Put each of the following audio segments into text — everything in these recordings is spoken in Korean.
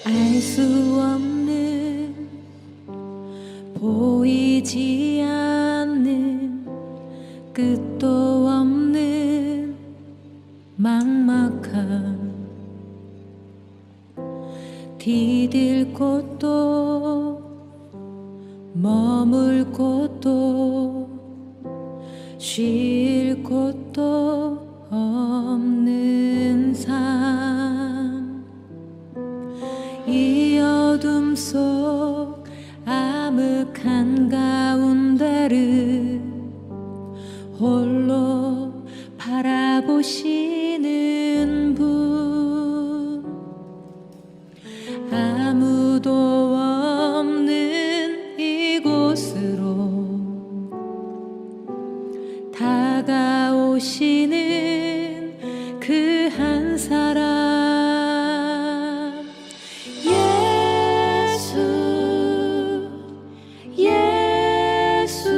알 수 없는 보이지 않는 끝도 없는 막막함 디딜 곳도 머물 곳도 쉴 곳도 없는 삶 이 어둠 속 암흑한 가운데를 홀로 바라보시는 분 아무도 없는 이곳으로 다가오시는 그 한 사람 예수 예수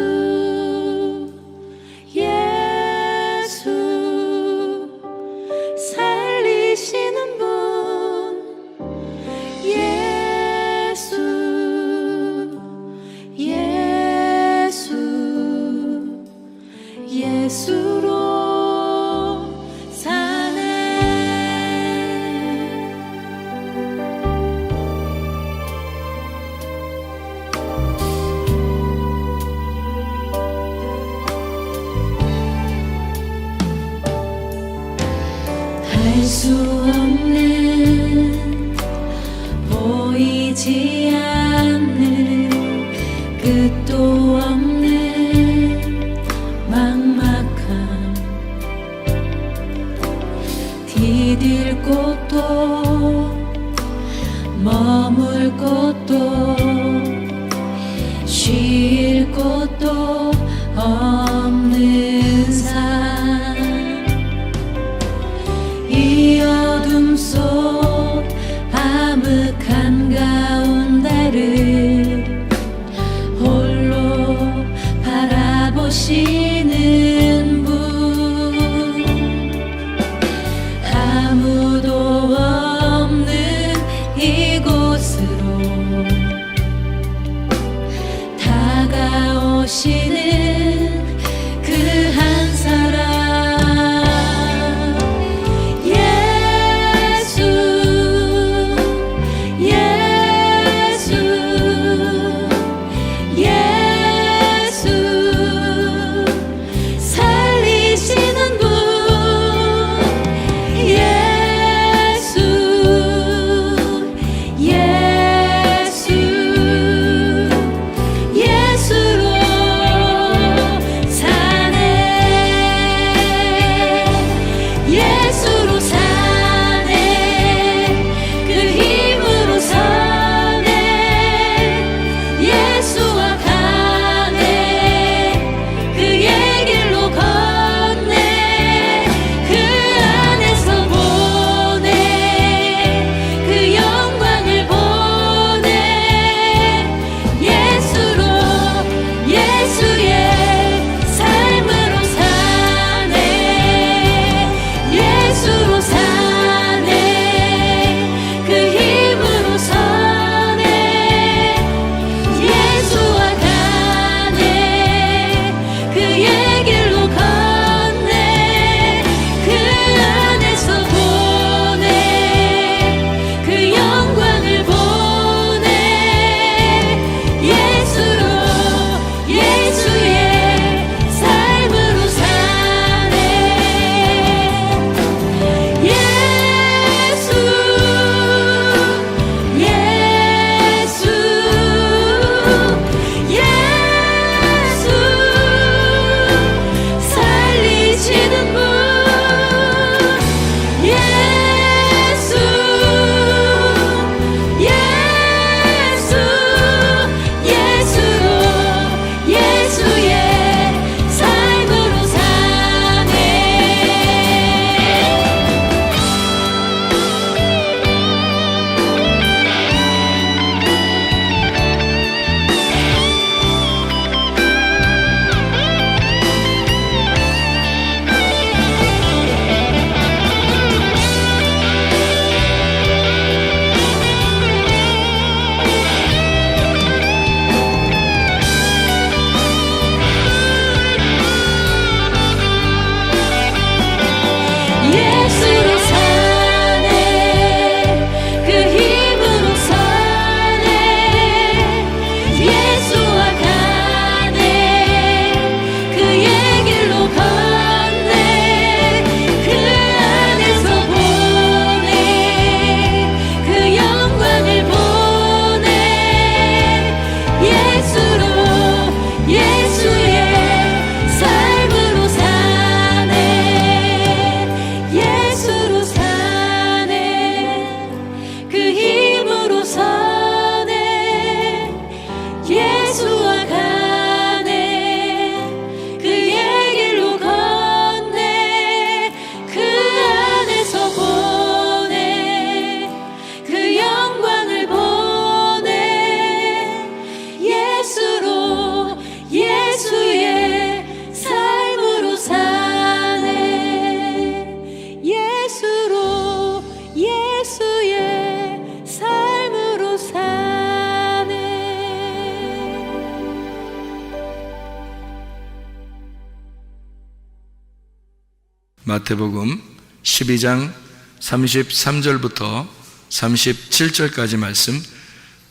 마태복음 12장 33절부터 37절까지 말씀.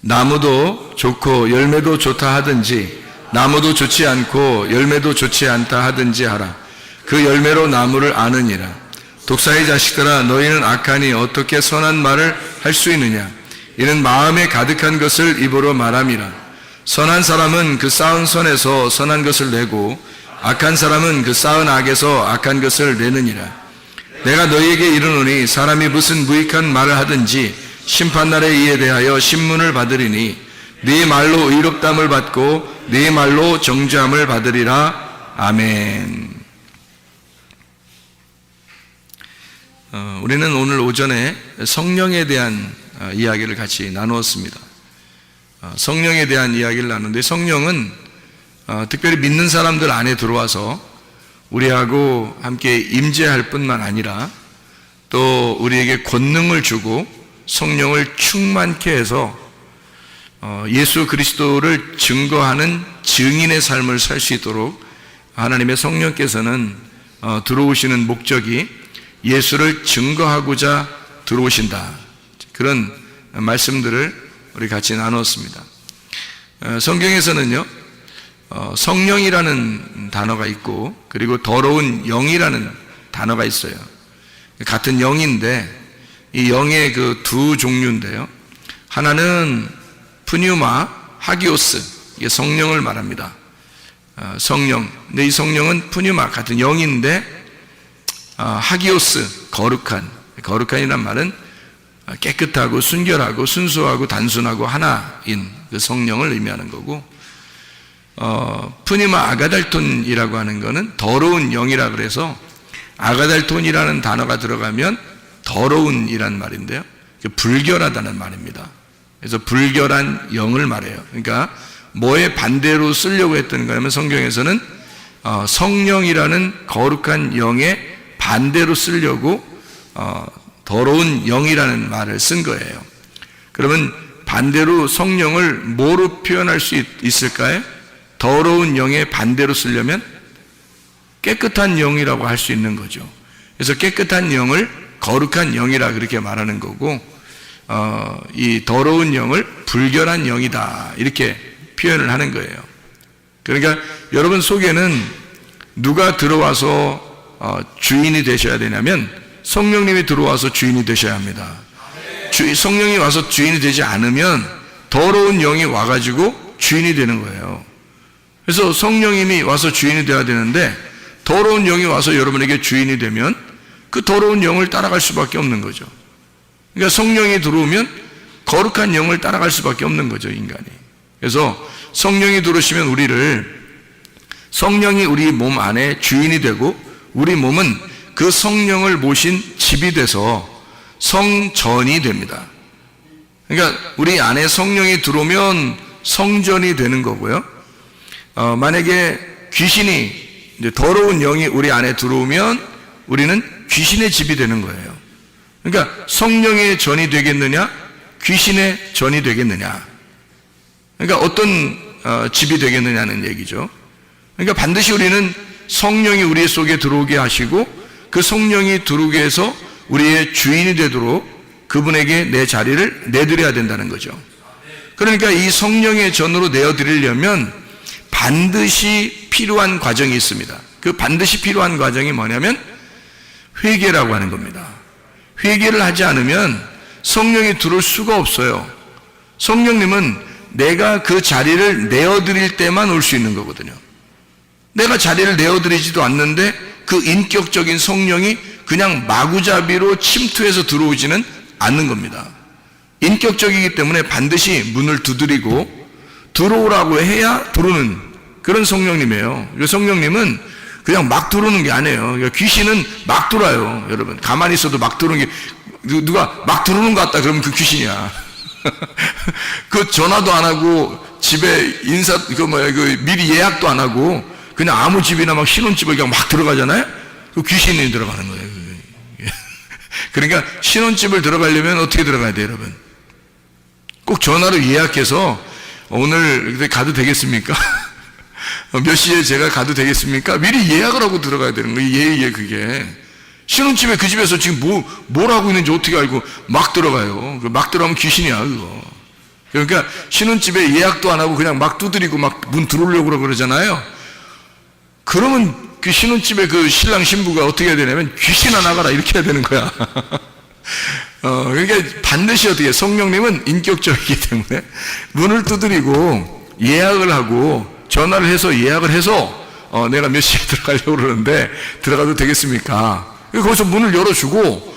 나무도 좋고 열매도 좋다 하든지 나무도 좋지 않고 열매도 좋지 않다 하든지 하라. 그 열매로 나무를 아느니라. 독사의 자식들아, 너희는 악하니 어떻게 선한 말을 할 수 있느냐? 이는 마음에 가득한 것을 입으로 말함이라. 선한 사람은 그 쌓은 선에서 선한 것을 내고 악한 사람은 그 쌓은 악에서 악한 것을 내느니라. 내가 너희에게 이르노니 사람이 무슨 무익한 말을 하든지 심판날에 이에 대하여 신문을 받으리니 네 말로 의롭담을 받고 네 말로 정죄함을 받으리라. 아멘. 우리는 오늘 오전에 성령에 대한 이야기를 같이 나누었습니다. 성령에 대한 이야기를 나누는데, 성령은 특별히 믿는 사람들 안에 들어와서 우리하고 함께 임재할 뿐만 아니라 또 우리에게 권능을 주고 성령을 충만케 해서 예수 그리스도를 증거하는 증인의 삶을 살 수 있도록 하나님의 성령께서는 들어오시는 목적이 예수를 증거하고자 들어오신다. 그런 말씀들을 우리 같이 나눴습니다. 성경에서는요, 성령이라는 단어가 있고 그리고 더러운 영이라는 단어가 있어요. 같은 영인데 이 영의 그 두 종류인데요, 하나는 푸뉴마, 하기오스, 이게 성령을 말합니다. 성령. 근데 이 성령은 푸뉴마, 같은 영인데 하기오스, 거룩한이란 말은 깨끗하고 순결하고 순수하고 단순하고 하나인 그 성령을 의미하는 거고, 푸니마 아가달톤이라고 하는 거는 더러운 영이라 그래서 아가달톤이라는 단어가 들어가면 더러운이란 말인데요, 불결하다는 말입니다. 그래서 불결한 영을 말해요. 그러니까 뭐에 반대로 쓰려고 했던 거냐면 성경에서는 성령이라는 거룩한 영에 반대로 쓰려고 더러운 영이라는 말을 쓴 거예요. 그러면 반대로 성령을 뭐로 표현할 수 있을까요? 더러운 영의 반대로 쓰려면 깨끗한 영이라고 할 수 있는 거죠. 그래서 깨끗한 영을 거룩한 영이라 그렇게 말하는 거고, 이 더러운 영을 불결한 영이다 이렇게 표현을 하는 거예요. 그러니까 여러분 속에는 누가 들어와서 주인이 되셔야 되냐면 성령님이 들어와서 주인이 되셔야 합니다. 성령이 와서 주인이 되지 않으면 더러운 영이 와가지고 주인이 되는 거예요. 그래서 성령님이 와서 주인이 되어야 되는데 더러운 영이 와서 여러분에게 주인이 되면 그 더러운 영을 따라갈 수밖에 없는 거죠. 그러니까 성령이 들어오면 거룩한 영을 따라갈 수밖에 없는 거죠, 인간이. 그래서 성령이 들어오시면 성령이 우리 몸 안에 주인이 되고 우리 몸은 그 성령을 모신 집이 돼서 성전이 됩니다. 그러니까 우리 안에 성령이 들어오면 성전이 되는 거고요. 만약에 귀신이, 이제 더러운 영이 우리 안에 들어오면 우리는 귀신의 집이 되는 거예요. 그러니까 성령의 전이 되겠느냐, 귀신의 전이 되겠느냐. 그러니까 어떤 집이 되겠느냐는 얘기죠. 그러니까 반드시 우리는 성령이 우리 속에 들어오게 하시고 그 성령이 들어오게 해서 우리의 주인이 되도록 그분에게 내 자리를 내드려야 된다는 거죠. 그러니까 이 성령의 전으로 내어드리려면 반드시 필요한 과정이 있습니다. 그 반드시 필요한 과정이 뭐냐면 회개라고 하는 겁니다. 회개를 하지 않으면 성령이 들어올 수가 없어요. 성령님은 내가 그 자리를 내어드릴 때만 올 수 있는 거거든요. 내가 자리를 내어드리지도 않는데 그 인격적인 성령이 그냥 마구잡이로 침투해서 들어오지는 않는 겁니다. 인격적이기 때문에 반드시 문을 두드리고 들어오라고 해야 들어오는 그런 성령님이에요. 성령님은 그냥 막 들어오는 게 아니에요. 귀신은 막 들어와요. 여러분 가만히 있어도 막 들어오는 게, 누가 막 들어오는 것 같다 그러면 그 귀신이야. 그 전화도 안 하고 집에 미리 예약도 안 하고 그냥 아무 집이나 막 신혼집을 그냥 막 들어가잖아요. 그 귀신이 들어가는 거예요. 그러니까 신혼집을 들어가려면 어떻게 들어가야 돼요, 여러분? 꼭 전화로 예약해서 오늘 가도 되겠습니까? 몇 시에 제가 가도 되겠습니까? 미리 예약을 하고 들어가야 되는 거예요. 그게. 신혼집에 그 집에서 지금 뭘 하고 있는지 어떻게 알고 막 들어가요. 막 들어가면 귀신이야, 그거. 그러니까 신혼집에 예약도 안 하고 그냥 막 두드리고 막 문 들어오려고 그러잖아요. 그러면 그 신혼집에 그 신랑 신부가 어떻게 해야 되냐면 귀신아 나가라 이렇게 해야 되는 거야. 그러니까 반드시 어떻게 성령님은 인격적이기 때문에 문을 두드리고 예약을 하고 전화를 해서 예약을 해서 내가 몇 시에 들어가려고 그러는데 들어가도 되겠습니까? 거기서 문을 열어주고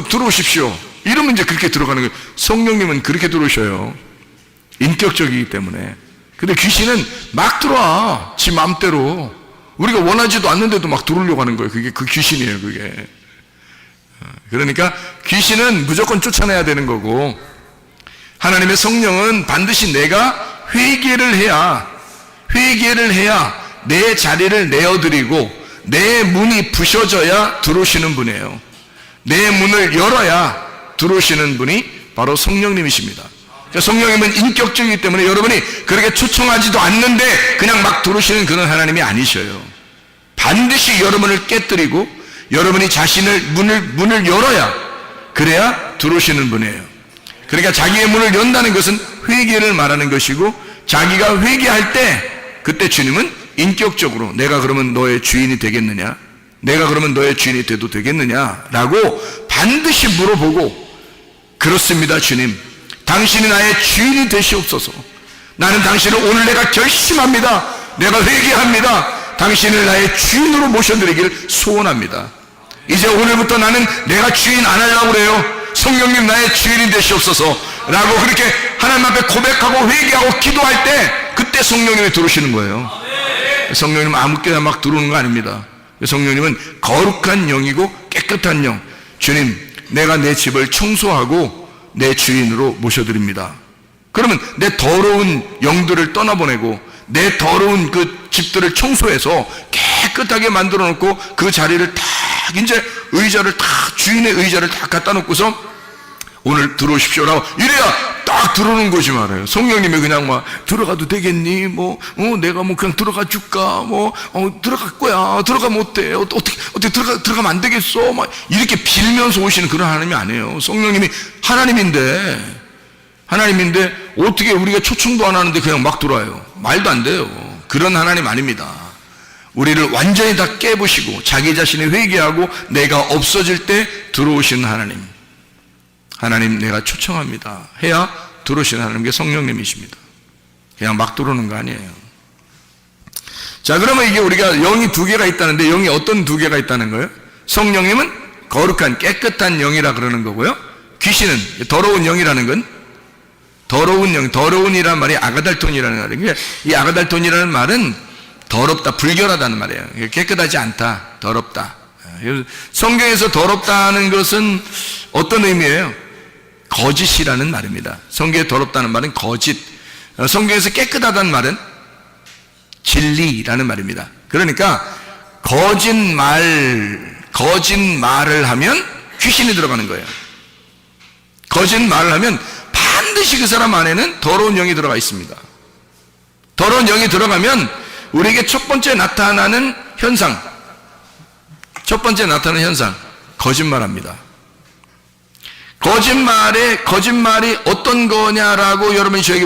들어오십시오. 이러면 이제 그렇게 들어가는 거예요. 성령님은 그렇게 들어오셔요. 인격적이기 때문에. 근데 귀신은 막 들어와. 지 마음대로. 우리가 원하지도 않는데도 막 들어오려고 하는 거예요. 그게 그 귀신이에요, 그게. 그러니까 귀신은 무조건 쫓아내야 되는 거고, 하나님의 성령은 반드시 내가 회개를 해야 내 자리를 내어드리고 내 문이 부셔져야 들어오시는 분이에요. 내 문을 열어야 들어오시는 분이 바로 성령님이십니다. 성령님은 인격적이기 때문에 여러분이 그렇게 초청하지도 않는데 그냥 막 들어오시는 그런 하나님이 아니셔요. 반드시 여러분을 깨뜨리고 여러분이 자신을 문을 열어야, 그래야 들어오시는 분이에요. 그러니까 자기의 문을 연다는 것은 회개를 말하는 것이고, 자기가 회개할 때 그때 주님은 인격적으로 내가 그러면 너의 주인이 되겠느냐, 내가 그러면 너의 주인이 돼도 되겠느냐라고 반드시 물어보고, 그렇습니다 주님, 당신이 나의 주인이 되시옵소서. 나는 당신을 오늘 내가 결심합니다. 내가 회개합니다. 당신을 나의 주인으로 모셔드리기를 소원합니다. 이제 오늘부터 나는 내가 주인 안 하려고 그래요. 성령님 나의 주인이 되시옵소서 라고 그렇게 하나님 앞에 고백하고 회개하고 기도할 때 그때 성령님이 들어오시는 거예요. 성령님은 아무렇게나 막 들어오는 거 아닙니다. 성령님은 거룩한 영이고 깨끗한 영. 주님, 내가 내 집을 청소하고 내 주인으로 모셔드립니다. 그러면 내 더러운 영들을 떠나보내고 내 더러운 그 집들을 청소해서 깨끗하게 만들어 놓고 그 자리를 딱 이제 의자를 딱 주인의 의자를 딱 갖다 놓고서 오늘 들어오십시오라고 이래야 딱 들어오는 거지 말아요. 성령님이 그냥 막 들어가도 되겠니? 내가 그냥 들어가 줄까? 들어갈 거야. 들어가면 어때? 어떻게 들어가면 안 되겠어? 막 이렇게 빌면서 오시는 그런 하나님이 아니에요. 성령님이 하나님인데 어떻게 우리가 초청도 안 하는데 그냥 막 들어와요? 말도 안 돼요. 그런 하나님 아닙니다. 우리를 완전히 다 깨부시고 자기 자신이 회개하고 내가 없어질 때 들어오시는 하나님 내가 초청합니다 해야 들어오시는 하나님께 성령님이십니다. 그냥 막 들어오는 거 아니에요. 자, 그러면 이게 우리가 영이 두 개가 있다는데 영이 어떤 두 개가 있다는 거예요? 성령님은 거룩한 깨끗한 영이라 그러는 거고요, 귀신은 더러운 영이라는 건 더러운 영, 더러운이라는 말이 아가달톤이라는 말이에요. 이 아가달톤이라는 말은 더럽다, 불결하다는 말이에요. 깨끗하지 않다, 더럽다. 성경에서 더럽다는 것은 어떤 의미예요? 거짓이라는 말입니다. 성경에 더럽다는 말은 거짓. 성경에서 깨끗하다는 말은 진리라는 말입니다. 그러니까 거짓말을 하면 귀신이 들어가는 거예요. 거짓말을 하면 반드시 그 사람 안에는 더러운 영이 들어가 있습니다. 더러운 영이 들어가면 우리에게 첫 번째 나타나는 현상, 거짓말합니다. 거짓말이 어떤 거냐라고 여러분이 저에게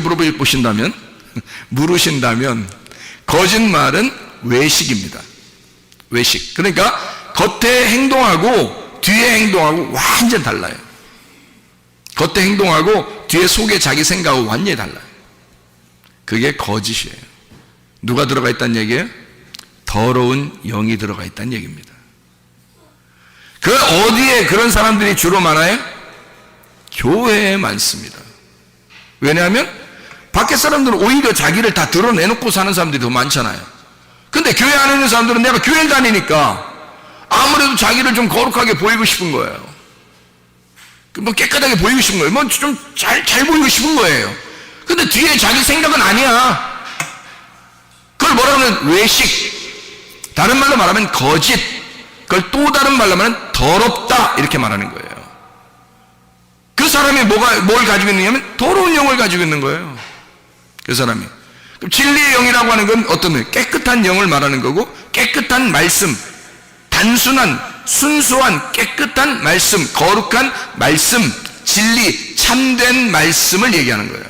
물으신다면 거짓말은 외식입니다. 외식. 그러니까 겉에 행동하고 뒤에 행동하고 완전 달라요. 겉에 행동하고 뒤에 속에 자기 생각하고 완전히 달라요. 그게 거짓이에요. 누가 들어가 있다는 얘기예요? 더러운 영이 들어가 있다는 얘기입니다. 그 어디에 그런 사람들이 주로 많아요? 교회에 많습니다. 왜냐하면 밖에 사람들은 오히려 자기를 다 드러내놓고 사는 사람들이 더 많잖아요. 근데 교회 안에 있는 사람들은 내가 교회를 다니니까 아무래도 자기를 좀 거룩하게 보이고 싶은 거예요. 깨끗하게 보이고 싶은 거예요. 좀 잘 보이고 싶은 거예요. 근데 뒤에 자기 생각은 아니야. 그걸 뭐라 하면 외식, 다른 말로 말하면 거짓, 그걸 또 다른 말로 말하면 더럽다 이렇게 말하는 거예요. 그 사람이 뭘 가지고 있느냐면 더러운 영을 가지고 있는 거예요. 그 사람이. 그럼 진리의 영이라고 하는 건 어떤 거예요? 깨끗한 영을 말하는 거고, 깨끗한 말씀, 단순한 순수한 깨끗한 말씀, 거룩한 말씀, 진리, 참된 말씀을 얘기하는 거예요.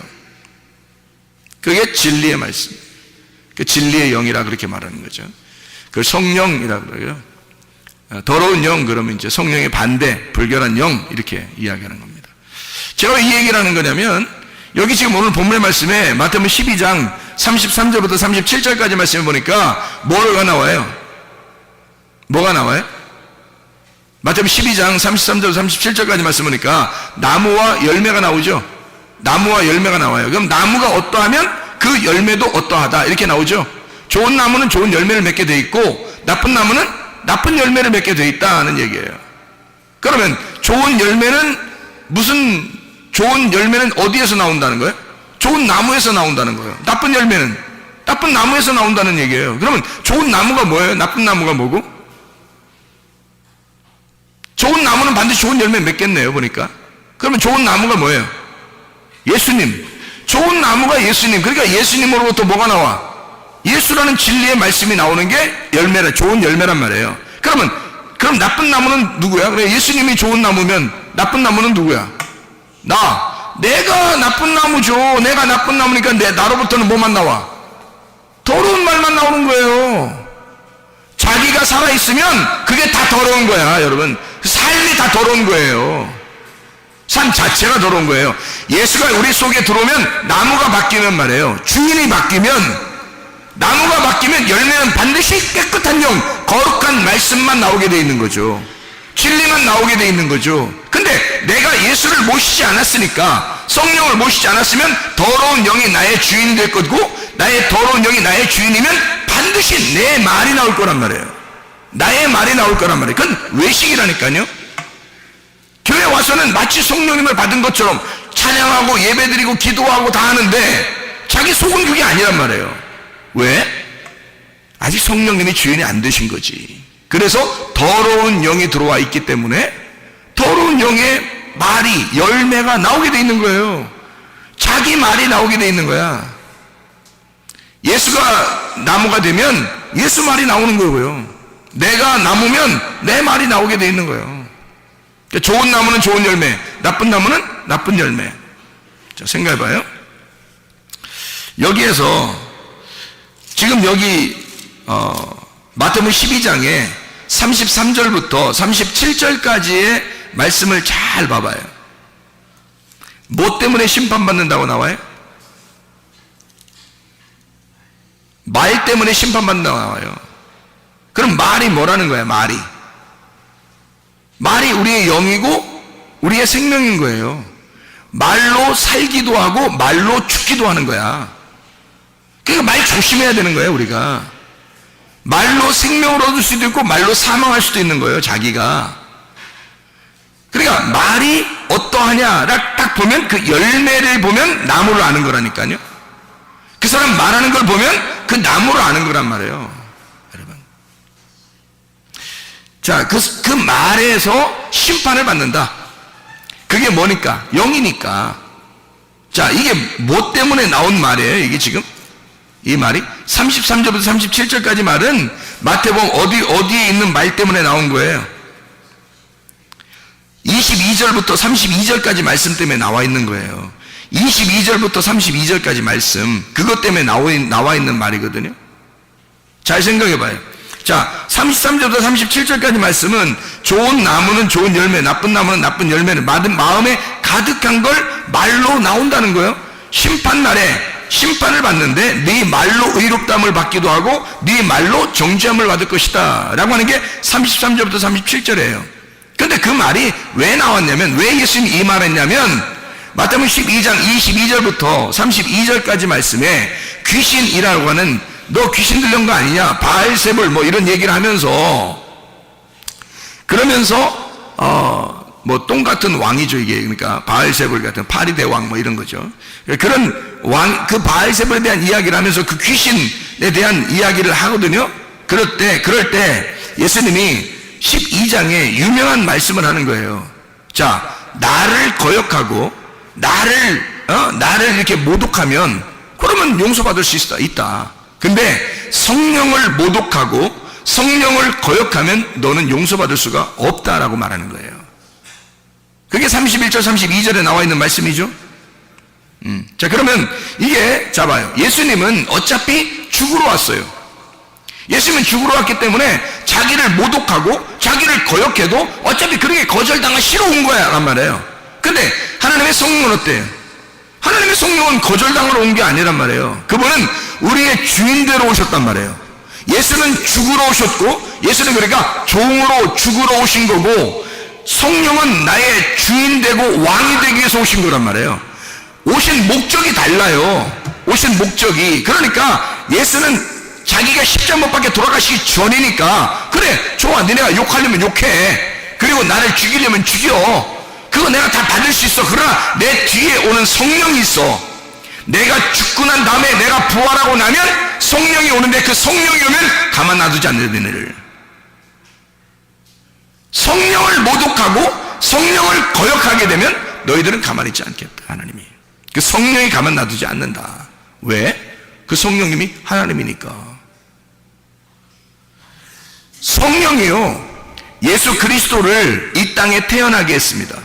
그게 진리의 말씀. 그 진리의 영이라 그렇게 말하는 거죠. 그걸 성령이라고 그래요. 더러운 영, 그러면 이제 성령의 반대, 불결한 영, 이렇게 이야기하는 겁니다. 제가 왜 이 얘기를 하는 거냐면, 여기 지금 오늘 본문의 말씀에 마태복음 12장 33절부터 37절까지 말씀을 보니까 뭐가 나와요? 뭐가 나와요? 마태복음 12장 33절 37절까지 말씀 보니까 나무와 열매가 나오죠. 나무와 열매가 나와요. 그럼 나무가 어떠하면 그 열매도 어떠하다, 이렇게 나오죠. 좋은 나무는 좋은 열매를 맺게 돼 있고 나쁜 나무는 나쁜 열매를 맺게 돼 있다는 얘기예요. 그러면 좋은 열매는 좋은 열매는 어디에서 나온다는 거예요? 좋은 나무에서 나온다는 거예요. 나쁜 열매는 나쁜 나무에서 나온다는 얘기예요. 그러면 좋은 나무가 뭐예요? 나쁜 나무가 뭐고? 좋은 나무는 반드시 좋은 열매 맺겠네요, 보니까. 그러면 좋은 나무가 뭐예요? 예수님. 좋은 나무가 예수님. 그러니까 예수님으로부터 뭐가 나와? 예수라는 진리의 말씀이 나오는 게 열매라, 좋은 열매란 말이에요. 그럼 나쁜 나무는 누구야? 그래, 예수님이 좋은 나무면 나쁜 나무는 누구야? 내가 나쁜 나무죠. 내가 나쁜 나무니까 나로부터는 뭐만 나와? 더러운 말만 나오는 거예요. 자기가 살아있으면 그게 다 더러운 거야, 여러분. 삶이 다 더러운 거예요. 삶 자체가 더러운 거예요. 예수가 우리 속에 들어오면 나무가 바뀌면 말이에요. 주인이 바뀌면, 나무가 바뀌면 열매는 반드시 깨끗한 영, 거룩한 말씀만 나오게 돼 있는 거죠. 진리만 나오게 돼 있는 거죠. 근데 내가 예수를 모시지 않았으니까, 성령을 모시지 않았으면 더러운 영이 나의 주인이 될 거고, 나의 더러운 영이 나의 주인이면 반드시 내 말이 나올 거란 말이에요. 나의 말이 나올 거란 말이에요. 그건 외식이라니까요. 교회 와서는 마치 성령님을 받은 것처럼 찬양하고 예배드리고 기도하고 다 하는데 자기 속은 그게 아니란 말이에요. 왜? 아직 성령님이 주인이 안 되신 거지. 그래서 더러운 영이 들어와 있기 때문에 더러운 영의 말이, 열매가 나오게 돼 있는 거예요. 자기 말이 나오게 돼 있는 거야. 예수가 나무가 되면 예수 말이 나오는 거고요. 내가 나무면 내 말이 나오게 돼 있는 거예요. 그러니까 좋은 나무는 좋은 열매, 나쁜 나무는 나쁜 열매. 자, 생각해봐요. 여기에서 지금 여기 마태복음 12장에 33절부터 37절까지의 말씀을 잘 봐봐요. 뭐 때문에 심판받는다고 나와요? 말 때문에 심판받는다고 나와요. 그럼 말이 뭐라는 거야? 말이 우리의 영이고 우리의 생명인 거예요. 말로 살기도 하고 말로 죽기도 하는 거야. 그러니까 말 조심해야 되는 거예요. 우리가 말로 생명을 얻을 수도 있고 말로 사망할 수도 있는 거예요, 자기가. 그러니까 말이 어떠하냐를 딱 보면, 그 열매를 보면 나무를 아는 거라니까요. 그 사람 말하는 걸 보면 그 나무를 아는 거란 말이에요, 여러분. 자, 그 말에서 심판을 받는다. 그게 뭐니까? 영이니까. 자, 이게 뭐 때문에 나온 말이에요, 이게 지금? 이 말이 33절부터 37절까지 말은 마태복음 어디에 있는 말 때문에 나온 거예요. 22절부터 32절까지 말씀 때문에 나와 있는 거예요. 22절부터 32절까지 말씀, 그것 때문에 나와 있는 말이거든요. 잘 생각해 봐요. 자, 33절부터 37절까지 말씀은 좋은 나무는 좋은 열매, 나쁜 나무는 나쁜 열매를 마음에 가득한 걸 말로 나온다는 거예요. 심판날에 심판을 받는데 네 말로 의롭다함을 받기도 하고 네 말로 정죄함을 받을 것이다 라고 하는 게 33절부터 37절이에요. 그런데 그 말이 왜 나왔냐면, 왜 예수님이 이 말했냐면, 마태복음 12장 22절부터 32절까지 말씀에 귀신이라고 하는, 너 귀신 들린 거 아니냐, 바알세불 뭐 이런 얘기를 하면서, 그러면서 뭐 똥 같은 왕이죠, 이게. 그러니까 바알세불 같은 파리대왕 뭐 이런 거죠. 그런 왕, 그 바알세불에 대한 이야기를 하면서 그 귀신에 대한 이야기를 하거든요. 그럴 때 예수님이 12장에 유명한 말씀을 하는 거예요. 자, 나를 거역하고 나를 이렇게 모독하면 그러면 용서받을 수 있다. 근데 성령을 모독하고 성령을 거역하면 너는 용서받을 수가 없다라고 말하는 거예요. 그게 31절 32절에 나와 있는 말씀이죠. 자, 그러면 이게 봐요. 예수님은 어차피 죽으러 왔어요. 예수님은 죽으러 왔기 때문에 자기를 모독하고 자기를 거역해도 어차피 그렇게 거절당하시러 온 거야 란 말이에요. 근데 하나님의 성령은 어때요? 하나님의 성령은 거절당하러 온 게 아니란 말이에요. 그분은 우리의 주인대로 오셨단 말이에요. 예수는 죽으러 오셨고, 예수는 그러니까 종으로 죽으러 오신 거고, 성령은 나의 주인 되고 왕이 되기 위해서 오신 거란 말이에요. 오신 목적이 달라요. 오신 목적이. 그러니까 예수는 자기가 십자가 못 박혀 돌아가시기 전이니까, 그래, 좋아, 너네가 욕하려면 욕해. 그리고 나를 죽이려면 죽여. 그거 내가 다 받을 수 있어. 그러나 내 뒤에 오는 성령이 있어. 내가 죽고 난 다음에 내가 부활하고 나면 성령이 오는데, 그 성령이 오면 가만 놔두지 않는 너희를. 성령을 모독하고 성령을 거역하게 되면 너희들은 가만히 있지 않겠다. 하나님이 그 성령이 가만 놔두지 않는다. 왜? 그 성령님이 하나님이니까. 성령이요, 예수 그리스도를 이 땅에 태어나게 했습니다.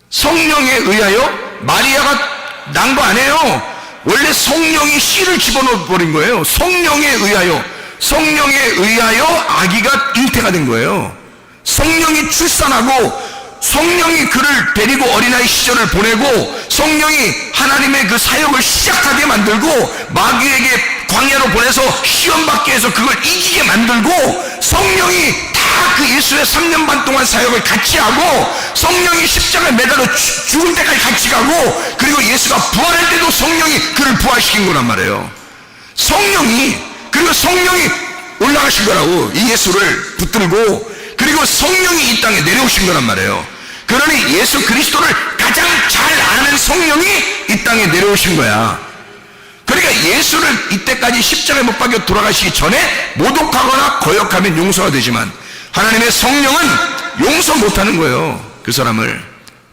성령에 의하여 마리아가 난 거 아니에요. 원래 성령이 씨를 집어넣어 버린 거예요. 성령에 의하여 아기가 잉태가 된 거예요. 성령이 출산하고, 성령이 그를 데리고 어린아이 시절을 보내고, 성령이 하나님의 그 사역을 시작하게 만들고, 마귀에게 광야로 보내서 시험받게 해서 그걸 이기게 만들고, 성령이 다 그 예수의 3년 반 동안 사역을 같이 하고, 성령이 십자가에 매달려 죽을 때까지 같이 가고, 그리고 예수가 부활할 때도 성령이 그를 부활시킨 거란 말이에요. 그리고 성령이 올라가신 거라고, 이 예수를 붙들고, 그리고 성령이 이 땅에 내려오신 거란 말이에요. 그러니 예수 그리스도를 가장 잘 아는 성령이 이 땅에 내려오신 거야. 그러니까 예수를 이때까지 십자가에 못 박혀 돌아가시기 전에 모독하거나 거역하면 용서가 되지만, 하나님의 성령은 용서 못하는 거예요, 그 사람을.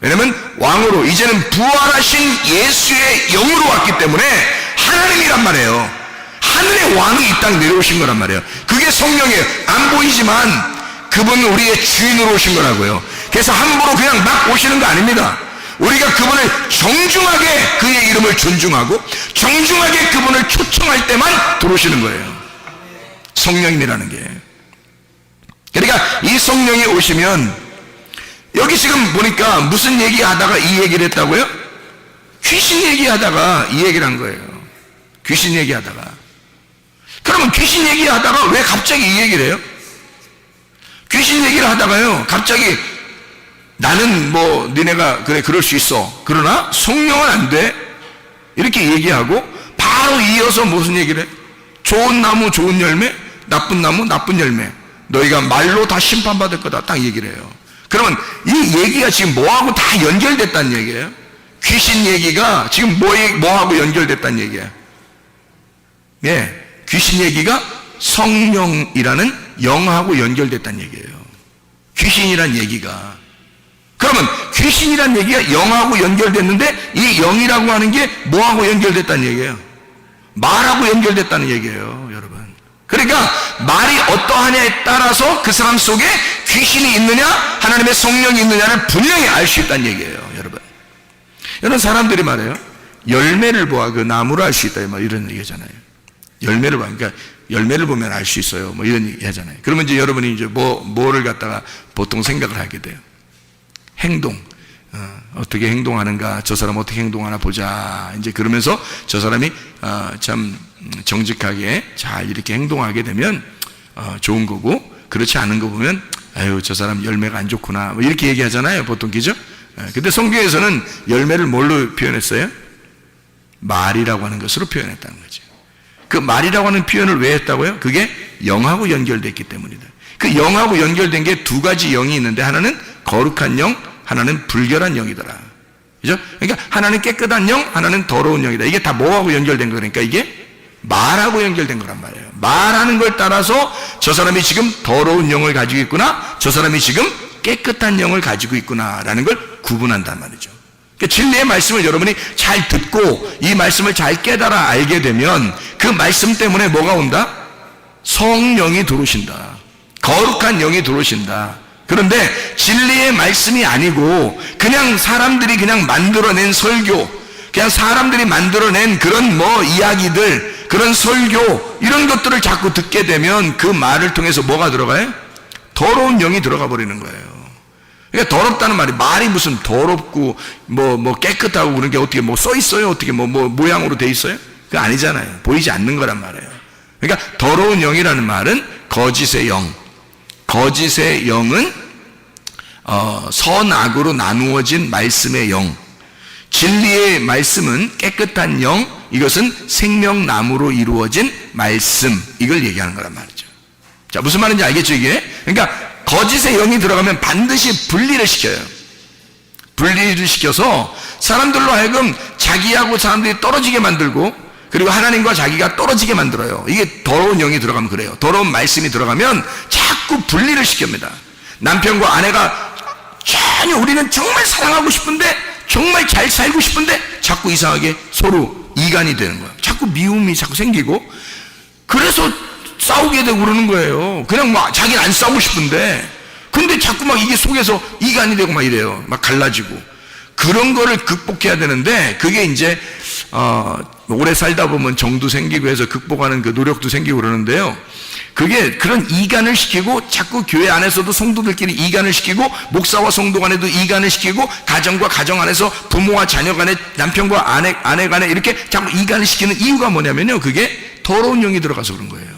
왜냐면 왕으로, 이제는 부활하신 예수의 영으로 왔기 때문에 하나님이란 말이에요. 하늘의 왕이 이 땅에 내려오신 거란 말이에요. 그게 성령이에요. 안 보이지만 그분은 우리의 주인으로 오신 거라고요. 그래서 함부로 그냥 막 오시는 거 아닙니다. 우리가 그분을 정중하게, 그의 이름을 존중하고 정중하게 그분을 초청할 때만 들어오시는 거예요, 성령님이라는 게. 그러니까 이 성령이 오시면, 여기 지금 보니까 무슨 얘기하다가 이 얘기를 했다고요? 귀신 얘기하다가 이 얘기를 한 거예요. 귀신 얘기하다가. 그러면 귀신 얘기하다가 왜 갑자기 이 얘기를 해요? 귀신 얘기를 하다가요, 갑자기 나는 뭐 니네가 그래 그럴 수 있어, 그러나 성령은 안 돼, 이렇게 얘기하고 바로 이어서 무슨 얘기를 해? 좋은 나무 좋은 열매, 나쁜 나무 나쁜 열매, 너희가 말로 다 심판받을 거다, 딱 얘기를 해요. 그러면 이 얘기가 지금 뭐하고 다 연결됐다는 얘기예요. 귀신 얘기가 지금 뭐하고 연결됐다는 얘기예요. 예, 귀신 얘기가 성령이라는 영하고 연결됐다는 얘기예요. 귀신이란 얘기가. 그러면 귀신이란 얘기가 영하고 연결됐는데, 이 영이라고 하는 게 뭐하고 연결됐다는 얘기예요? 말하고 연결됐다는 얘기예요, 여러분. 그러니까 말이 어떠하냐에 따라서 그 사람 속에 귀신이 있느냐 하나님의 성령이 있느냐를 분명히 알 수 있다는 얘기예요, 여러분. 이런 사람들이 말해요, 열매를 보아 그 나무를 알 수 있다, 뭐 이런 얘기잖아요. 열매를 봐, 그러니까 열매를 보면 알 수 있어요, 뭐 이런 얘기 하잖아요. 그러면 이제 여러분이 이제 뭐를 갖다가 보통 생각을 하게 돼요. 행동. 어떻게 행동하는가, 저 사람 어떻게 행동하나 보자, 이제 그러면서 저 사람이 참 정직하게 잘 이렇게 행동하게 되면 좋은 거고, 그렇지 않은 거 보면 아유 저 사람 열매가 안 좋구나, 뭐 이렇게 얘기하잖아요, 보통. 그죠? 근데 성경에서는 열매를 뭘로 표현했어요? 말이라고 하는 것으로 표현했다는 거죠. 그 말이라고 하는 표현을 왜 했다고요? 그게 영하고 연결됐기 때문이다. 그 영하고 연결된 게 두 가지 영이 있는데, 하나는 거룩한 영, 하나는 불결한 영이더라. 그죠? 그러니까 하나는 깨끗한 영, 하나는 더러운 영이다. 이게 다 뭐하고 연결된 거니까 이게 말하고 연결된 거란 말이에요. 말하는 걸 따라서 저 사람이 지금 더러운 영을 가지고 있구나, 저 사람이 지금 깨끗한 영을 가지고 있구나라는 걸 구분한단 말이죠. 그러니까 진리의 말씀을 여러분이 잘 듣고 이 말씀을 잘 깨달아 알게 되면 그 말씀 때문에 뭐가 온다? 성령이 들어오신다. 거룩한 영이 들어오신다. 그런데 진리의 말씀이 아니고 그냥 사람들이 그냥 만들어낸 설교, 그냥 사람들이 만들어낸 그런 이야기들, 그런 설교, 이런 것들을 자꾸 듣게 되면 그 말을 통해서 뭐가 들어가요? 더러운 영이 들어가 버리는 거예요. 그러니까 더럽다는 말이 무슨 더럽고 깨끗하고 그런 게 어떻게 써 있어요? 어떻게 모양으로 돼 있어요? 그거 아니잖아요. 보이지 않는 거란 말이에요. 그러니까 더러운 영이라는 말은 거짓의 영. 거짓의 영은 선악으로 나누어진 말씀의 영. 진리의 말씀은 깨끗한 영, 이것은 생명나무로 이루어진 말씀, 이걸 얘기하는 거란 말이죠. 자, 무슨 말인지 알겠죠, 이게? 그러니까 거짓의 영이 들어가면 반드시 분리를 시켜요. 분리를 시켜서 사람들로 하여금 자기하고 사람들이 떨어지게 만들고, 그리고 하나님과 자기가 떨어지게 만들어요. 이게 더러운 영이 들어가면 그래요. 더러운 말씀이 들어가면 자꾸 분리를 시킵니다. 남편과 아내가 전혀 우리는 정말 사랑하고 싶은데, 정말 잘 살고 싶은데 자꾸 이상하게 서로 이간이 되는 거예요. 자꾸 미움이 자꾸 생기고, 그래서 싸우게 되고 그러는 거예요. 그냥 자기는 안 싸우고 싶은데, 근데 자꾸 이게 속에서 이간이 되고 이래요. 갈라지고. 그런 거를 극복해야 되는데, 그게 이제 오래 살다 보면 정도 생기고 해서 극복하는 그 노력도 생기고 그러는데요. 그게 그런 이간을 시키고, 자꾸 교회 안에서도 성도들끼리 이간을 시키고, 목사와 성도 간에도 이간을 시키고, 가정과 가정 안에서 부모와 자녀 간에, 남편과 아내 간에 이렇게 자꾸 이간을 시키는 이유가 뭐냐면요, 그게 더러운 영이 들어가서 그런 거예요.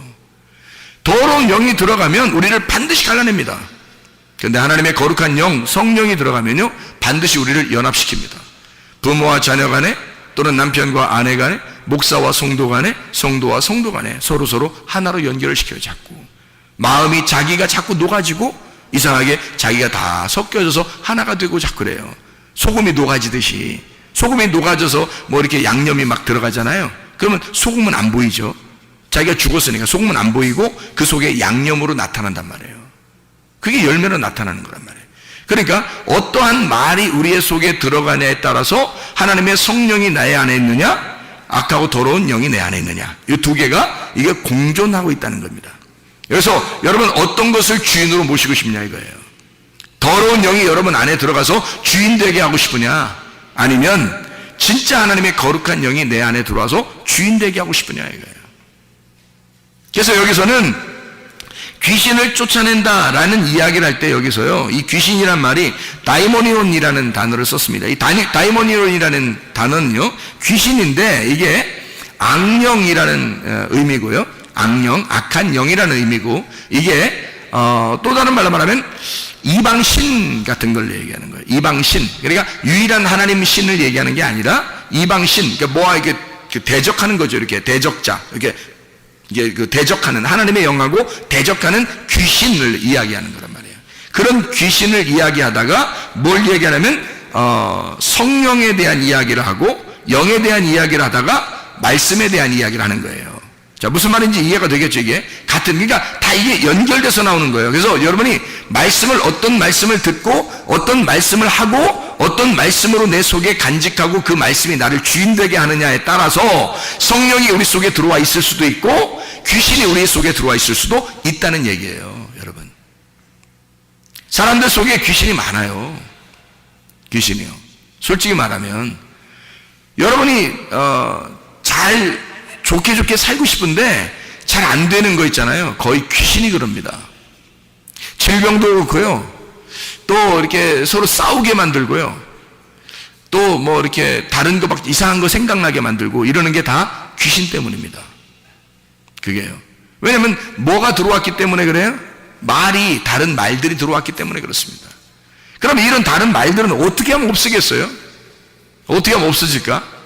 더러운 영이 들어가면 우리를 반드시 갈라냅니다. 그런데 하나님의 거룩한 영, 성령이 들어가면요, 반드시 우리를 연합시킵니다. 부모와 자녀 간에, 또는 남편과 아내 간에, 목사와 성도 간에, 성도와 성도 간에 서로 하나로 연결을 시켜요. 자꾸 마음이 자기가 자꾸 녹아지고, 이상하게 자기가 다 섞여져서 하나가 되고 자꾸 그래요. 소금이 녹아지듯이, 소금이 녹아져서 이렇게 양념이 들어가잖아요. 그러면 소금은 안 보이죠. 자기가 죽었으니까 소금은 안 보이고 그 속에 양념으로 나타난단 말이에요. 그게 열매로 나타나는 거란 말이에요. 그러니까 어떠한 말이 우리의 속에 들어가냐에 따라서 하나님의 성령이 나의 안에 있느냐, 악하고 더러운 영이 내 안에 있느냐, 이 두 개가 이게 공존하고 있다는 겁니다. 그래서 여러분 어떤 것을 주인으로 모시고 싶냐 이거예요. 더러운 영이 여러분 안에 들어가서 주인 되게 하고 싶으냐, 아니면 진짜 하나님의 거룩한 영이 내 안에 들어와서 주인 되게 하고 싶으냐 이거예요. 그래서 여기서는 귀신을 쫓아낸다라는 이야기를 할 때 여기서요, 이 귀신이란 말이 다이모니온이라는 단어를 썼습니다. 이 다이모니온이라는 단어는요, 귀신인데 이게 악령이라는 의미고요, 악령, 악한 영이라는 의미고, 이게 또 다른 말로 말하면 이방신 같은 걸 얘기하는 거예요. 이방신, 그러니까 유일한 하나님 신을 얘기하는 게 아니라 이방신, 그러니까 이렇게 대적하는 거죠. 이렇게 대적자, 이게 그 대적하는, 하나님의 영하고 대적하는 귀신을 이야기하는 거란 말이에요. 그런 귀신을 이야기하다가 뭘 얘기하냐면 성령에 대한 이야기를 하고, 영에 대한 이야기를 하다가 말씀에 대한 이야기를 하는 거예요. 자, 무슨 말인지 이해가 되겠죠? 이게 그러니까 다 이게 연결돼서 나오는 거예요. 그래서 여러분이 어떤 말씀을 듣고, 어떤 말씀을 하고, 어떤 말씀으로 내 속에 간직하고 그 말씀이 나를 주인 되게 하느냐에 따라서 성령이 우리 속에 들어와 있을 수도 있고, 귀신이 우리 속에 들어와 있을 수도 있다는 얘기예요. 여러분, 사람들 속에 귀신이 많아요. 귀신이요. 솔직히 말하면 여러분이 잘 좋게 살고 싶은데 잘 안 되는 거 있잖아요. 거의 귀신이 그럽니다. 질병도 그렇고요, 또 이렇게 서로 싸우게 만들고요, 또 이렇게 다른 거 이상한 거 생각나게 만들고, 이러는 게 다 귀신 때문입니다. 그게요. 왜냐면 뭐가 들어왔기 때문에 그래요? 다른 말들이 들어왔기 때문에 그렇습니다. 그럼 이런 다른 말들은 어떻게 하면 없어지겠어요? 어떻게 하면 없어질까?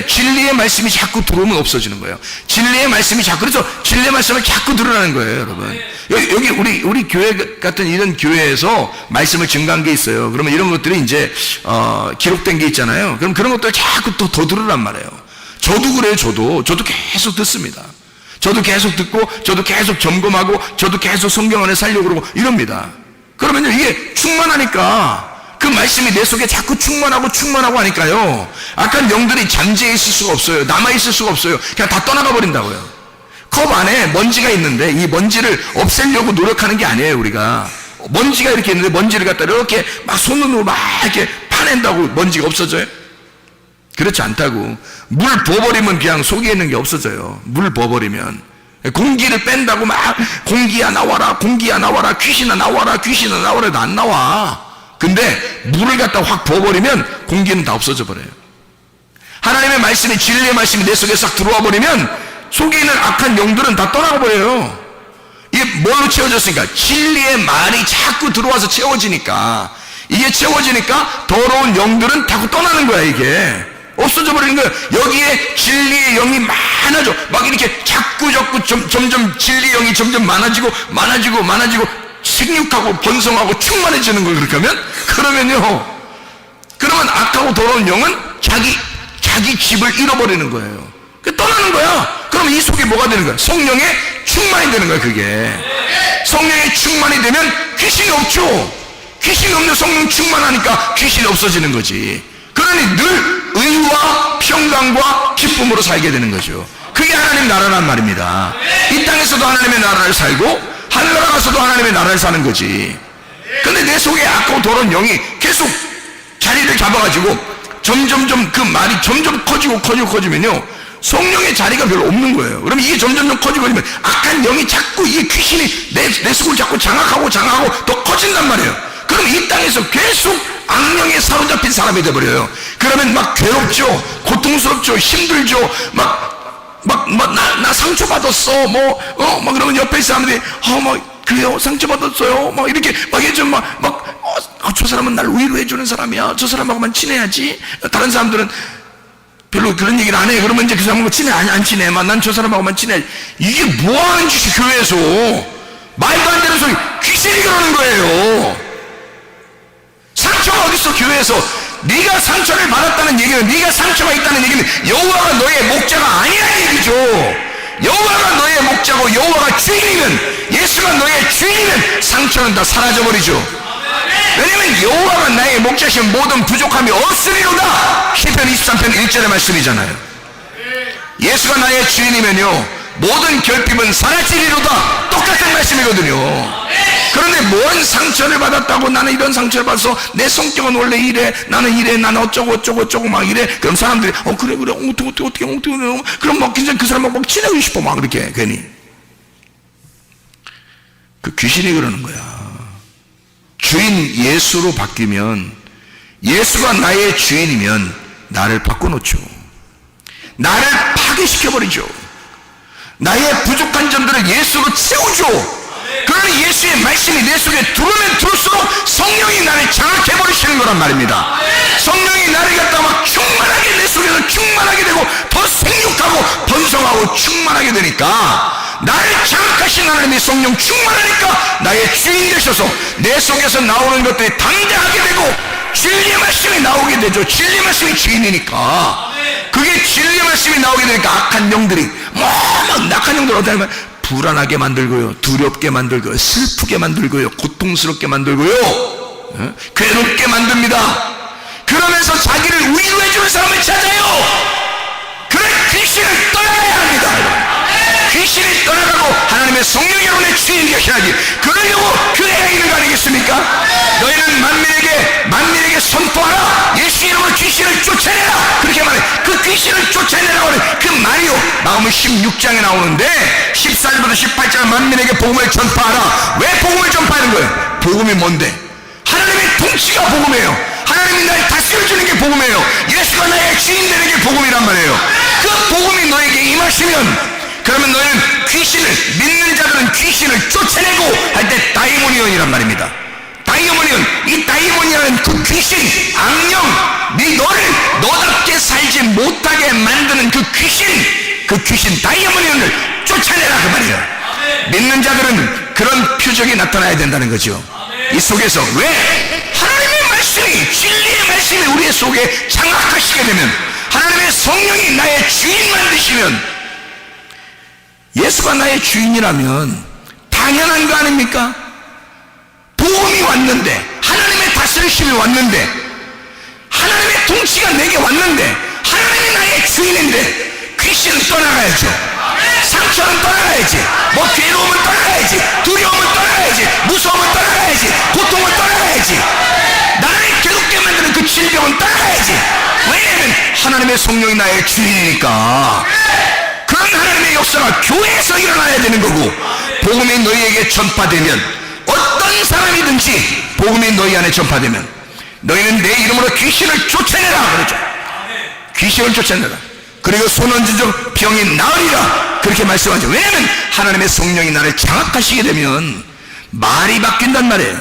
진리의 말씀이 자꾸 들어오면 없어지는 거예요. 진리의 말씀이 그래서 진리의 말씀을 자꾸 들으라는 거예요, 여러분. 여기 우리 교회 같은 이런 교회에서 말씀을 증가한 게 있어요. 그러면 이런 것들이 이제 기록된 게 있잖아요. 그럼 그런 것들 자꾸 더 들으란 말이에요. 저도 그래요. 저도 계속 듣습니다. 저도 계속 듣고, 저도 계속 점검하고, 저도 계속 성경 안에 살려고 그러고 이럽니다. 그러면요, 이게 충만하니까, 그 말씀이 내 속에 자꾸 충만하고 하니까요, 악한 영들이 잠재해 있을 수가 없어요. 남아 있을 수가 없어요. 그냥 다 떠나가 버린다고요. 컵 안에 먼지가 있는데 이 먼지를 없애려고 노력하는 게 아니에요. 우리가 먼지가 이렇게 있는데 먼지를 갖다 이렇게 막 손으로 막 이렇게 파낸다고 먼지가 없어져요? 그렇지 않다고. 물 부어버리면 그냥 속에 있는 게 없어져요. 물 부어버리면. 공기를 뺀다고 막 공기야 나와라, 공기야 나와라, 귀신아 나와라, 귀신아 나와라 해도 안 나와. 근데 물을 갖다 확 부어버리면 공기는 다 없어져 버려요. 하나님의 말씀이, 진리의 말씀이 내 속에 싹 들어와 버리면 속에 있는 악한 영들은 다 떠나가 버려요. 이게 뭘로 채워졌으니까? 진리의 말이 자꾸 들어와서 채워지니까, 이게 채워지니까 더러운 영들은 다 떠나는 거야. 이게 없어져 버리는 거예요. 여기에 진리의 영이 많아져. 막 이렇게 자꾸 점점 진리의 영이 점점 많아지고 생육하고 번성하고 충만해지는 걸 그렇게 하면, 그러면 악하고 더러운 영은 자기 집을 잃어버리는 거예요. 떠나는 거야. 그럼 이 속에 뭐가 되는 거야? 성령의 충만이 되는 거야. 그게 성령의 충만이 되면 귀신이 없죠. 귀신이 없는 성령 충만하니까 귀신이 없어지는 거지. 그러니 늘 의와 평강과 기쁨으로 살게 되는 거죠. 그게 하나님 나라란 말입니다. 이 땅에서도 하나님의 나라를 살고 하늘나라 가서도 하나님의 나라를 사는 거지. 근데 내 속에 악하고 더러운 영이 계속 자리를 잡아가지고 점점점 그 말이 점점 커지면요, 성령의 자리가 별로 없는 거예요. 그럼 이게 점점점 커지면 악한 영이 자꾸, 이게 귀신이 내 속을 자꾸 장악하고 더 커진단 말이에요. 그럼 이 땅에서 계속 악령에 사로잡힌 사람이 돼버려요. 그러면 막 괴롭죠, 고통스럽죠, 힘들죠, 나 상처받았어, 막 그러면 옆에 있는 사람들이, 그래요? 상처받았어요? 이렇게 해주면 저 사람은 날 위로해주는 사람이야. 저 사람하고만 친해야지. 다른 사람들은 별로 그런 얘기를 안 해. 그러면 이제 그 사람하고 친해? 안 친해. 난 저 사람하고만 친해야지. 이게 뭐 하는 짓이 교회에서? 말도 안 되는 소리. 귀신이 그러는 거예요. 상처가 어딨어, 교회에서? 네가 상처를 받았다는 얘기는, 네가 상처가 있다는 얘기는 여호와가 너의 목자가 아니라는 얘기죠. 여호와가 너의 목자고 여호와가 주인이면, 예수가 너의 주인이면 상처는 다 사라져버리죠. 왜냐면 여호와가 나의 목자시면 모든 부족함이 없으리로다. 시편 23편 1절의 말씀이잖아요. 예수가 나의 주인이면요, 모든 결핍은 사라지리로다. 똑같은 말씀이거든요. 그런데 뭔 상처를 받았다고, 나는 이런 상처를 받아서 내 성격은 원래 이래, 나는 어쩌고 막 이래. 그럼 사람들이 그래 어떻게 그럼 막 그 사람하고 막 친하고 싶어, 막 그렇게 괜히. 그 귀신이 그러는 거야. 주인 예수로 바뀌면, 예수가 나의 주인이면 나를 바꿔놓죠. 나를 파괴시켜버리죠. 나의 부족한 점들을 예수로 채우죠. 그러니 예수의 말씀이 내 속에 들어오면 들을수록 성령이 나를 장악해버리시는 거란 말입니다. 성령이 나를 갖다 막 충만하게, 내 속에서 충만하게 되고 더 생육하고 번성하고 충만하게 되니까, 나를 장악하신 하나님의 성령 충만하니까 나의 주인 되셔서 내 속에서 나오는 것들이 담대하게 되고 진리의 말씀이 나오게 되죠. 진리의 말씀이 주인이니까. 그게 진리의 말씀이 나오게 되니까 악한 영들이 막 악한 영들 어떻게 하면 불안하게 만들고요, 두렵게 만들고요, 슬프게 만들고요, 고통스럽게 만들고요, 괴롭게 만듭니다. 그러면서 자기를 위로해주는 사람을 찾아요. 그런 귀신을 떠나야 합니다. 귀신이 떠나가고 하나님의 성령이 여러분의 주인이 되셔야지. 그러려고 교회가 있는 거 아니겠습니까? 너희는 만민에게 선포하라. 예수 이름으로 귀신을 쫓아내라. 그렇게 말해. 그 귀신을 쫓아내라고 하는 그 말이요, 마가복음 16장에 나오는데 14절부터 18절, 만민에게 복음을 전파하라. 왜 복음을 전파하는 거예요? 복음이 뭔데? 하나님의 통치가 복음이에요. 하나님이 날 다스려주는 게 복음이에요. 예수가 나의 주인 되는 게 복음이란 말이에요. 그 복음이 너에게 임하시면, 그러면 너희는 귀신을, 믿는 자들은 귀신을 쫓아내고 할 때 다이모니온이란 말입니다. 다이모니온, 이 다이모니온은 그 귀신, 악령, 너를 너답게 살지 못하게 만드는 그 귀신 다이모니온을 쫓아내라, 그 말이에요. 믿는 자들은 그런 표적이 나타나야 된다는 거죠. 이 속에서 왜? 하나님의 말씀이, 진리의 말씀이 우리의 속에 장악하시게 되면, 하나님의 성령이 나의 주인만 되시면, 예수가 나의 주인이라면 당연한 거 아닙니까? 복음이 왔는데, 하나님의 다스리심이 왔는데, 하나님의 통치가 내게 왔는데, 하나님이 나의 주인인데 귀신은 떠나가야죠. 상처는 떠나가야지, 뭐 괴로움은 떠나가야지, 두려움은 떠나가야지, 무서움은 떠나가야지, 고통은 떠나가야지, 나를 괴롭게 만드는 그 질병은 떠나가야지. 왜냐하면 하나님의 성령이 나의 주인이니까. 그런 하나님의 역사가 교회에서 일어나야 되는 거고, 복음이 너희에게 전파되면, 어떤 사람이든지 복음이 너희 안에 전파되면 너희는 내 이름으로 귀신을 쫓아내라 그러죠. 귀신을 쫓아내라. 그리고 손언지적 병이 나으리라 그렇게 말씀하죠. 왜냐하면 하나님의 성령이 나를 장악하시게 되면 말이 바뀐단 말이에요.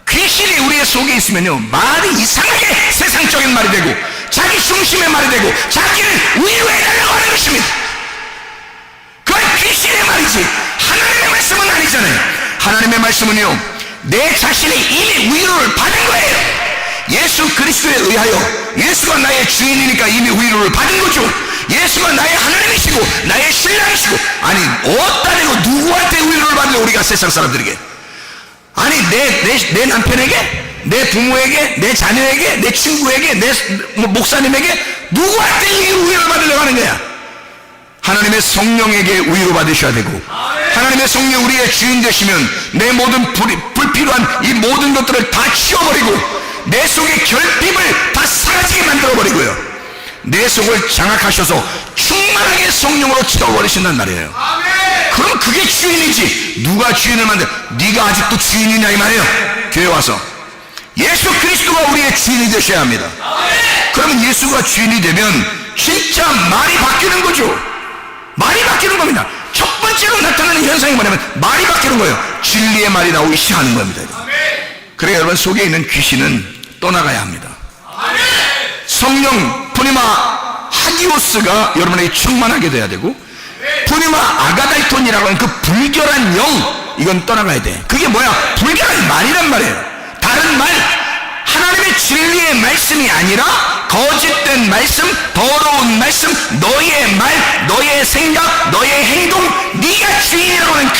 귀신이 우리의 속에 있으면요, 말이 이상하게 세상적인 말이 되고 자기 중심의 말이 되고 자기를 위로해달라고 하는 것입니다. 그건 귀신의 말이지 하나님의 말씀은 아니잖아요. 하나님의 말씀은요, 내 자신이 이미 위로를 받은 거예요. 예수 그리스도에 의하여 예수가 나의 주인이니까 이미 위로를 받은 거죠. 예수가 나의 하나님이시고 나의 신랑이시고. 아니 어디다 대고 누구한테 위로를 받는 거야 우리가 세상 사람들에게? 아니 내 남편에게, 내 부모에게, 내 자녀에게, 내 친구에게, 내 목사님에게 누구한테 위로를 받으려고 하는 거야? 하나님의 성령에게 위로 받으셔야 되고, 하나님의 성령 우리의 주인 되시면 내 모든 불필요한 이 모든 것들을 다 치워버리고 내 속의 결핍을 다 사라지게 만들어버리고요, 내 속을 장악하셔서 충만하게 성령으로 채워버리신단 말이에요. 그럼 그게 주인이지. 누가 주인을 만들어? 네가 아직도 주인이냐 이 말이에요. 교회 와서 예수 그리스도가 우리의 주인이 되셔야 합니다. 그러면 예수가 주인이 되면 진짜 말이 바뀌는 거죠. 말이 바뀌는 겁니다. 첫 번째로 나타나는 현상이 뭐냐면 말이 바뀌는 거예요. 진리의 말이 나오기 시작하는 겁니다. 그러니까 여러분 속에 있는 귀신은 떠나가야 합니다. 성령 푸니마 하기오스가 여러분에게 충만하게 돼야 되고, 푸니마 아가다이톤이라고 하는 그 불결한 영, 이건 떠나가야 돼. 그게 뭐야? 불결한 말이란 말이에요. 다른 말, 하나님의 진리의 말씀이 아니라 거짓된 말씀, 더러운 말씀, 너의 말, 너의 생각, 너의 행동, 네가 주인이라고 하는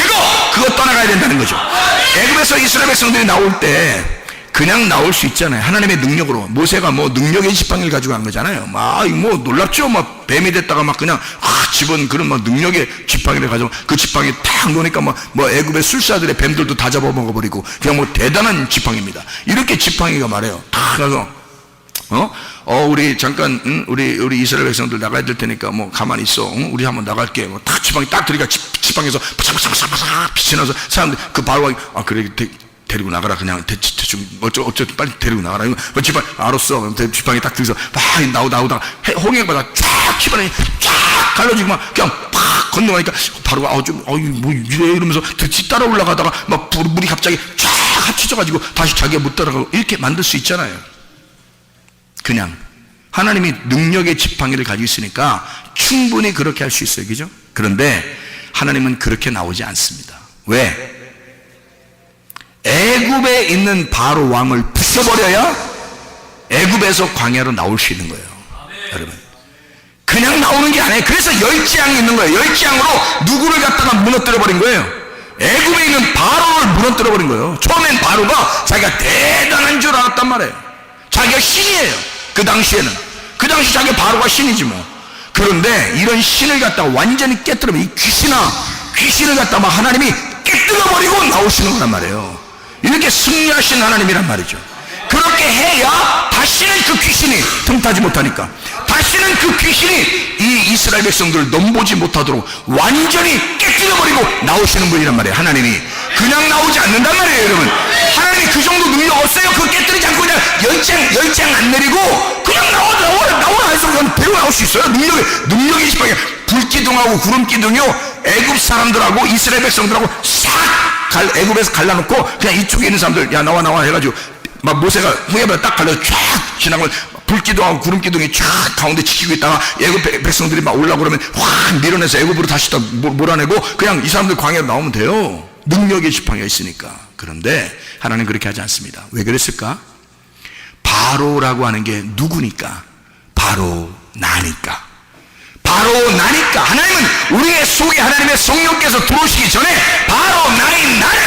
그거 떠나가야 된다는 거죠. 애굽에서 이스라엘 백성들이 나올 때 그냥 나올 수 있잖아요. 하나님의 능력으로. 모세가 뭐 능력의 지팡이를 가지고 간 거잖아요. 막 뭐 놀랍죠. 막 뱀이 됐다가 막 그냥 집은 그런 막 능력의 지팡이를 가지고 그 지팡이 탁 놓으니까 뭐 애굽의 술사들의 뱀들도 다 잡아먹어버리고 그냥 뭐 대단한 지팡이입니다. 이렇게 지팡이가 말해요. 다 가서 우리 잠깐 우리 이스라엘 백성들 나가야 될 테니까 뭐 가만히 있어. 우리 한번 나갈게. 뭐 딱 지팡이 딱 들이가 지팡이에서 바삭바삭바삭 빛이 나서 사람들 그 바로가 그래 데리고 나가라. 그냥 대충 어쩌 빨리 데리고 나가라. 이거 지팡이 알았어. 지팡이 딱 들이서 막 나오다가 홍해바다 쫙 기반에 쫙 갈라지고 막 그냥 팍 건너가니까 바로가 뭐 이래 이러면서 뒤 따라 올라가다가 막 물이 갑자기 쫙 합쳐져가지고 다시 자기가 못 따라가고 이렇게 만들 수 있잖아요. 그냥 하나님이 능력의 지팡이를 가지고 있으니까 충분히 그렇게 할 수 있어요. 그죠? 그런데 하나님은 그렇게 나오지 않습니다. 왜? 애굽에 있는 바로 왕을 부숴버려야 애굽에서 광야로 나올 수 있는 거예요. 여러분, 그냥 나오는 게 아니에요. 그래서 열지양이 있는 거예요. 열지양으로 누구를 갖다가 무너뜨려버린 거예요. 애굽에 있는 바로를 무너뜨려버린 거예요. 처음엔 바로가 자기가 대단한 줄 알았단 말이에요. 자기가 신이에요. 그 당시에는. 그 당시 자기 바로가 신이지 뭐. 그런데 이런 신을 갖다가 완전히 깨뜨리면 이 귀신을 갖다가 막 하나님이 깨뜨려버리고 나오시는 거란 말이에요. 이렇게 승리하신 하나님이란 말이죠. 그렇게 해야 다시는 그 귀신이 틈타지 못하니까, 다시는 그 귀신이 이 이스라엘 백성들을 넘보지 못하도록 완전히 깨뜨려버리고 나오시는 분이란 말이에요. 하나님이 그냥 나오지 않는단 말이에요. 여러분, 하나님이 그 정도 능력 없어요. 그거 깨뜨리지 않고 그냥 열장 안 내리고 그냥 나오라 해서 그냥 데리고 나올 수 있어요. 능력이 지팡이. 불기둥하고 구름기둥이요, 애굽 사람들하고 이스라엘 백성들하고 싹 애굽에서 갈라놓고 그냥 이쪽에 있는 사람들 야 나와 해가지고 막 모세가 후에바다 딱 갈라서 쫙 지나고 불기둥하고 구름기둥이 쫙 가운데 지키고 있다가 애굽 백성들이 막 올라오고 그러면 확 밀어내서 애굽으로 다시 다 몰아내고 그냥 이 사람들 광야로 나오면 돼요. 능력의 지팡이가 있으니까. 그런데 하나님 그렇게 하지 않습니다. 왜 그랬을까? 바로라고 하는 게 누구니까? 바로 나니까. 하나님은 우리의 속에 하나님의 성령께서 들어오시기 전에 바로 나를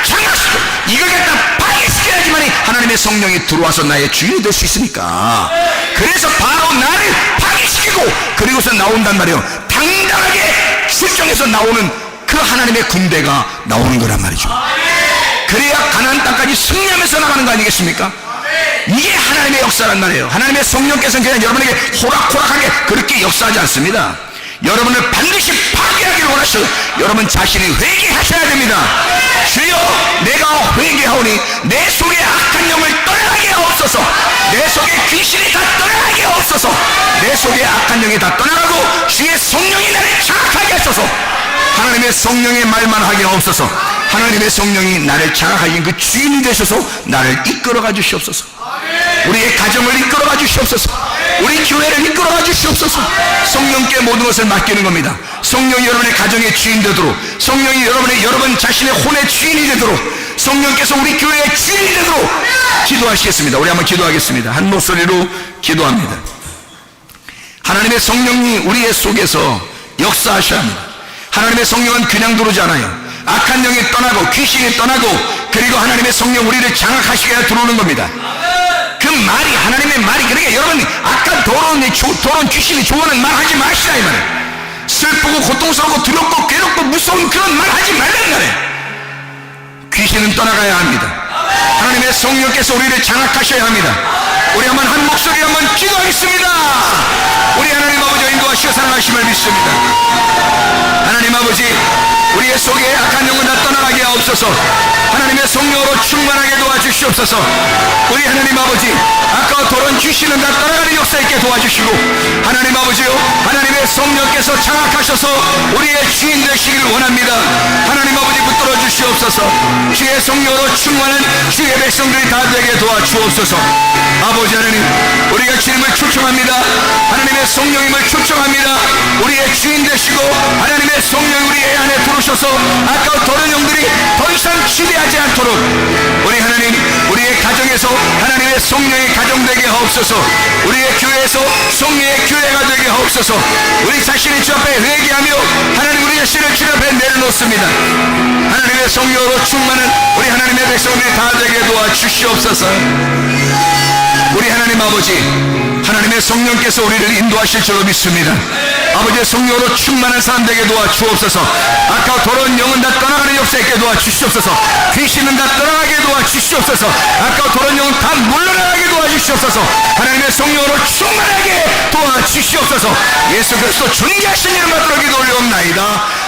장악시켜 이걸 갖다 파괴시켜야지만이 하나님의 성령이 들어와서 나의 주인이 될 수 있으니까. 그래서 바로 나를 파괴시키고 그리고서 나온단 말이에요. 당당하게 출정해서 나오는 그 하나님의 군대가 나오는 거란 말이죠. 그래야 가나안 땅까지 승리하면서 나가는 거 아니겠습니까? 이게 하나님의 역사란 말이에요. 하나님의 성령께서는 그냥 여러분에게 호락호락하게 그렇게 역사하지 않습니다. 여러분을 반드시 파괴하기를 원하셔서 여러분 자신이 회개하셔야 됩니다. 주여, 내가 회개하오니 내 속에 악한 영을 떠나게 하옵소서. 내 속에 귀신이 다 떠나게 하옵소서. 내 속에 악한 영이 다 떠나가고 주의 성령이 나를 장악하게 하소서. 하나님의 성령의 말만 하게 하옵소서. 하나님의 성령이 나를 장악하신 그 주인이 되셔서 나를 이끌어가 주시옵소서. 우리의 가정을 이끌어가 주시옵소서. 우리 교회를 이끌어가 주시옵소서. 성령께 모든 것을 맡기는 겁니다. 성령이 여러분의 가정의 주인 되도록, 성령이 여러분 자신의 혼의 주인이 되도록, 성령께서 우리 교회의 주인이 되도록 기도하시겠습니다. 우리 한번 기도하겠습니다. 한 목소리로 기도합니다. 하나님의 성령이 우리의 속에서 역사하셔야 합니다. 하나님의 성령은 그냥 들어오지 않아요. 악한 영이 떠나고 귀신이 떠나고, 그리고 하나님의 성령 우리를 장악하시게 들어오는 겁니다. 그 말이, 하나님의 말이, 그러니까 여러분 악한 더러운 귀신이 좋아하는 말 하지 마시라 이 말이에요. 슬프고 고통스럽고 두렵고 괴롭고 무서운 그런 말 하지 말라는 말이에요. 귀신은 떠나가야 합니다. 하나님의 성령께서 우리를 장악하셔야 합니다. 우리 한 목소리 한번 기도하겠습니다. 우리 하나님 아버지 인도하시고 사랑하심을 믿습니다. 하나님 아버지, 우리의 속에 악한 영은 다 떠나가게 하옵소서. 하나님의 성령으로 충만하게 도와주시옵소서. 우리 하나님 아버지, 아까와 더러운 귀신은 다 떠나가는 역사 있게 도와주시고, 하나님 아버지요, 하나님의 성령께서 장악하셔서 우리의 주인 되시길 원합니다. 하나님 아버지 붙들어 주시옵소서. 주의 성령으로 충만한 주의 백성들이 다 되게 도와주옵소서. 아버지 하나님, 우리가 주님을 초청합니다. 하나님의 성령님을 초청합니다. 우리의 주인 되시고 하나님의 성령이 우리 안에 들어오셔서 아까운 더러운 영들이 더 이상 지배하지 않도록, 우리 하나님, 우리의 가정에서 하나님의 성령이 가정되게 하옵소서. 우리의 교회에서 성령의 교회가 되게 하옵소서. 우리 자신이 주 앞에 회개하며 하나님 우리 자신을 주 앞에 내려놓습니다. 하나님의 성령으로 충만한 우리 하나님의 백성들이 다 되게 도와주시옵소서. 우리 하나님 아버지, 하나님의 성령께서 우리를 인도하실 줄로 믿습니다. 아버지의 성령으로 충만한 사람 되게 도와주옵소서. 아까 더러운 영은 다 떠나가는 역사 있게 도와주시옵소서. 귀신은 다 떠나가게 도와주시옵소서. 아까 더러운 영은 다 물러나가게 도와주시옵소서. 하나님의 성령으로 충만하게 도와주시옵소서. 예수 그리스도 존귀하신 이름 받들어 기도 올려옵나이다.